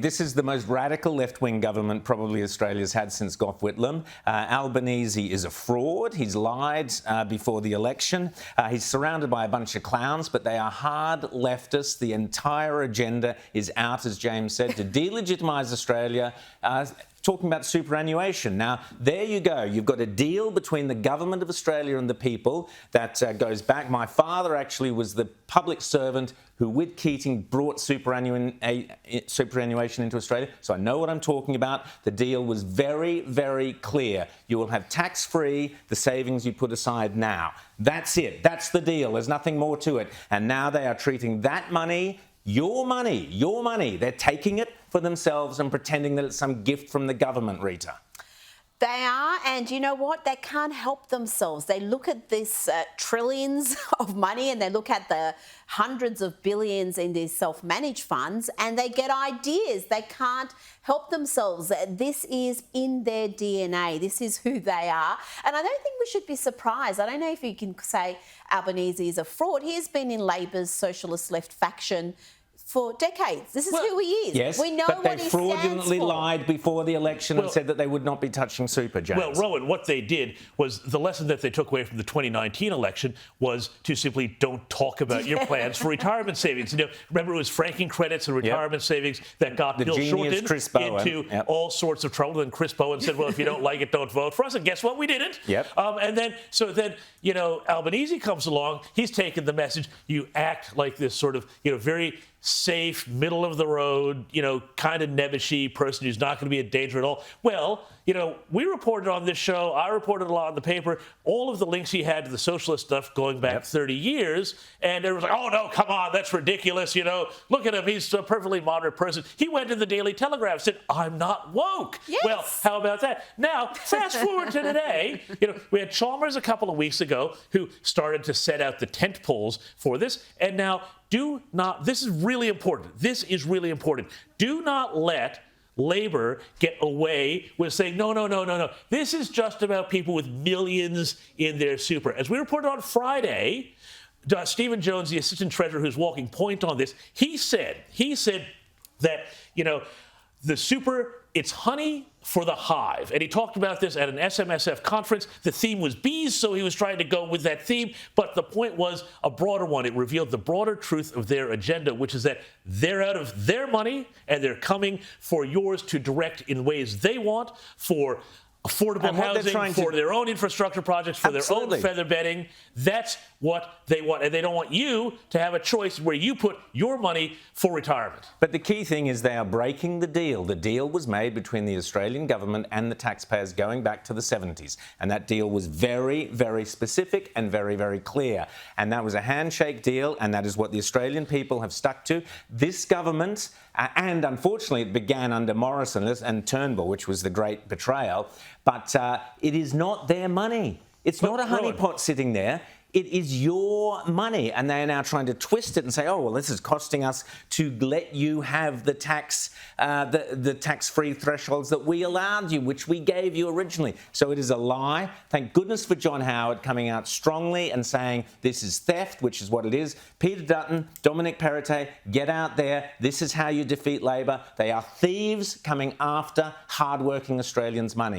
This is the most radical left-wing government probably Australia's had since Gough Whitlam. Albanese is a fraud. He's lied before the election. He's surrounded by a bunch of clowns, but they are hard leftists. The entire agenda is out, as James said, to delegitimise Australia. Talking about superannuation. Now, there you go. You've got a deal between the government of Australia and the people that goes back. My father actually was the public servant who, with Keating, brought superannuation into Australia. So I know what I'm talking about. The deal was very, very clear. You will have tax-free the savings you put aside now. That's it. That's the deal. There's nothing more to it. And now they are treating that money, your money. They're taking it for themselves and pretending that it's some gift from the government, Rita. They are, and you know what? They can't help themselves. They look at this trillions of money and they look at the hundreds of billions in these self-managed funds and they get ideas. They can't help themselves. This is in their DNA. This is who they are. And I don't think we should be surprised. I don't know if you can say Albanese is a fraud. He has been in Labor's socialist left faction for decades. This is who he is. Yes, we know but what they he fraudulently lied before the election and said that they would not be touching super, James. Well, Rowan, what they did was the lesson that they took away from the 2019 election was to simply don't talk about your plans for retirement savings. You know, remember, it was franking credits and retirement savings that got Bill Shorten into all sorts of trouble. And Chris Bowen said, well, if you don't like it, don't vote for us. And guess what? We didn't. And then, you know, Albanese comes along. He's taken the message. You act like this sort of, you know, very safe, middle of the road, you know, kind of nebbishy person who's not going to be a danger at all. Well, you know, we reported on this show, I reported a lot in the paper, all of the links he had to the socialist stuff going back 30 years. And everyone's like, oh, no, come on, that's ridiculous. You know, look at him. He's a perfectly moderate person. He went to the Daily Telegraph and said, I'm not woke. Yes. Well, how about that? Now, fast forward to today. You know, we had Chalmers a couple of weeks ago who started to set out the tent poles for this. And now, this is really important. This is really important. Do not let Labor get away with saying, no. This is just about people with millions in their super. As we reported on Friday, Stephen Jones, the assistant treasurer who's walking point on this, he said that, you know, the super, it's honey for the hive. And he talked about this at an SMSF conference. The theme was bees, so he was trying to go with that theme. But the point was a broader one. It revealed the broader truth of their agenda, which is that they're out of their money and they're coming for yours to direct in ways they want, for affordable housing, for their own infrastructure projects, for their own feather bedding. That's what they want. And they don't want you to have a choice where you put your money for retirement. But the key thing is they are breaking the deal. The deal was made between the Australian government and the taxpayers going back to the 70s. And that deal was very, very specific and very, very clear. And that was a handshake deal, and that is what the Australian people have stuck to. This government, and unfortunately it began under Morrison and Turnbull, which was the great betrayal, but it is not their money. It's not a honeypot sitting there. It is your money, and they are now trying to twist it and say, oh, well, this is costing us to let you have the tax-free thresholds that we allowed you, which we gave you originally. So it is a lie. Thank goodness for John Howard coming out strongly and saying this is theft, which is what it is. Peter Dutton, Dominic Perrottet, get out there. This is how you defeat Labor. They are thieves coming after hardworking Australians' money.